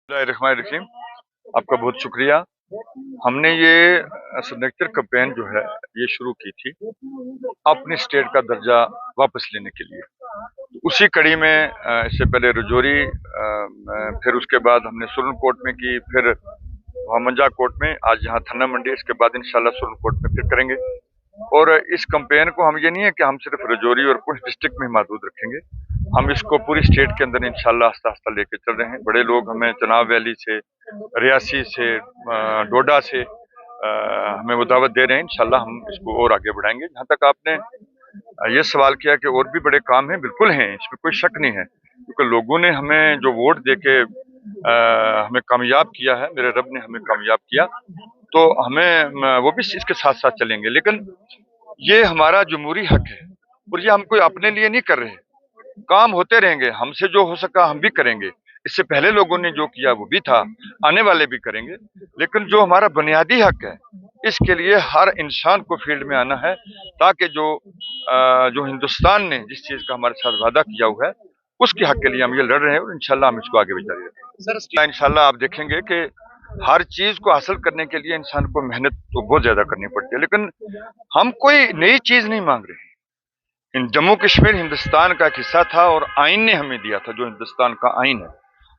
रहीम, आपका बहुत शुक्रिया। हमने ये सिग्नेचर कैंपेन जो है ये शुरू की थी अपनी स्टेट का दर्जा वापस लेने के लिए। उसी कड़ी में इससे पहले रजौरी, फिर उसके बाद हमने सुरन कोर्ट में की, फिर मंजा कोर्ट में, आज यहाँ थन्ना मंडी, इसके बाद इंशाल्लाह सुरन कोर्ट में फिर करेंगे। और इस कैंपेन को हम ये नहीं है कि हम सिर्फ रजौरी और पुंछ डिस्ट्रिक्ट में महदूद रखेंगे, हम इसको पूरी स्टेट के अंदर इंशाल्लाह आस्ता आस्ता लेके चल रहे हैं। बड़े लोग हमें चनाब वैली से, रियासी से, डोडा से हमें वो दावत दे रहे हैं। इंशाल्लाह हम इसको और आगे बढ़ाएंगे। जहाँ तक आपने ये सवाल किया कि और भी बड़े काम हैं, बिल्कुल हैं, इसमें कोई शक नहीं है, क्योंकि लोगों ने हमें जो वोट दे के हमें कामयाब किया है, मेरे रब ने हमें कामयाब किया, तो हमें वो भी इसके साथ साथ चलेंगे। लेकिन ये हमारा जमहूरी हक है और ये हम कोई अपने लिए नहीं कर रहे। काम होते रहेंगे, हमसे जो हो सका हम भी करेंगे। इससे पहले लोगों ने जो किया वो भी था, आने वाले भी करेंगे। लेकिन जो हमारा बुनियादी हक है, इसके लिए हर इंसान को फील्ड में आना है, ताकि जो हिंदुस्तान ने जिस चीज का हमारे साथ वादा किया हुआ है, उसके हक के लिए हम ये लड़ रहे हैं और इंशाल्लाह हम इसको आगे भी जारी रखेंगे। इंशाल्लाह आप देखेंगे कि हर चीज को हासिल करने के लिए इंसान को मेहनत तो बहुत ज्यादा करनी पड़ती है, लेकिन हम कोई नई चीज नहीं मांग रहे। जम्मू कश्मीर हिंदुस्तान का एक हिस्सा था और आइन ने हमें दिया था, जो हिंदुस्तान का आइन है।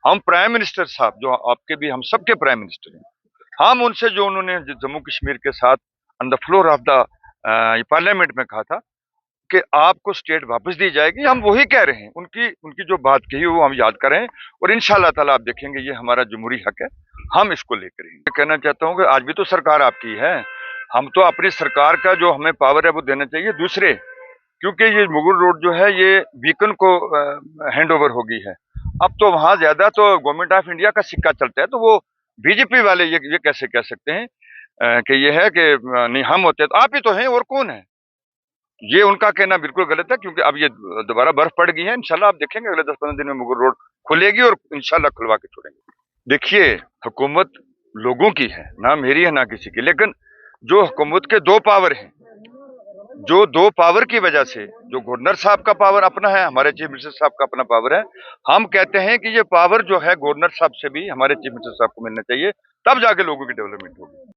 हम प्राइम मिनिस्टर साहब, जो आपके भी, हम सबके प्राइम मिनिस्टर हैं, हम उनसे जो उन्होंने जम्मू कश्मीर के साथ on the floor of the parliament में कहा था कि आपको स्टेट वापस दी जाएगी, हम वही कह रहे हैं। उनकी जो बात कही वो हम याद कर रहे हैं और इंशाल्लाह ताला आप देखेंगे ये हमारा जमहूरी हक है, हम इसको लेकर ही। मैं कहना चाहता हूँ कि आज भी तो सरकार आपकी है, हम तो अपनी सरकार का जो हमें पावर है वो देना चाहिए दूसरे, क्योंकि ये मुगल रोड जो है ये बीकन को हैंड ओवर हो गई है। अब तो वहां ज्यादा तो गवर्नमेंट ऑफ इंडिया का सिक्का चलता है, तो वो बीजेपी वाले ये कैसे कह सकते हैं कि ये है कि नहीं हम होते, तो आप ही तो हैं और कौन है। ये उनका कहना बिल्कुल गलत है, क्योंकि अब ये दोबारा बर्फ पड़ गई है। इंशाल्लाह आप देखेंगे अगले 10-15 दिन में मुगल रोड खुलेगी और इंशाल्लाह खुलवा के छोड़ेंगे। देखिए, हुकूमत लोगों की है, ना मेरी है ना किसी की, लेकिन जो हुकूमत के दो पावर हैं, जो दो पावर की वजह से, जो गवर्नर साहब का पावर अपना है, हमारे चीफ मिनिस्टर साहब का अपना पावर है, हम कहते हैं कि ये पावर जो है गवर्नर साहब से भी हमारे चीफ मिनिस्टर साहब को मिलना चाहिए, तब जाके लोगों की डेवलपमेंट होगी।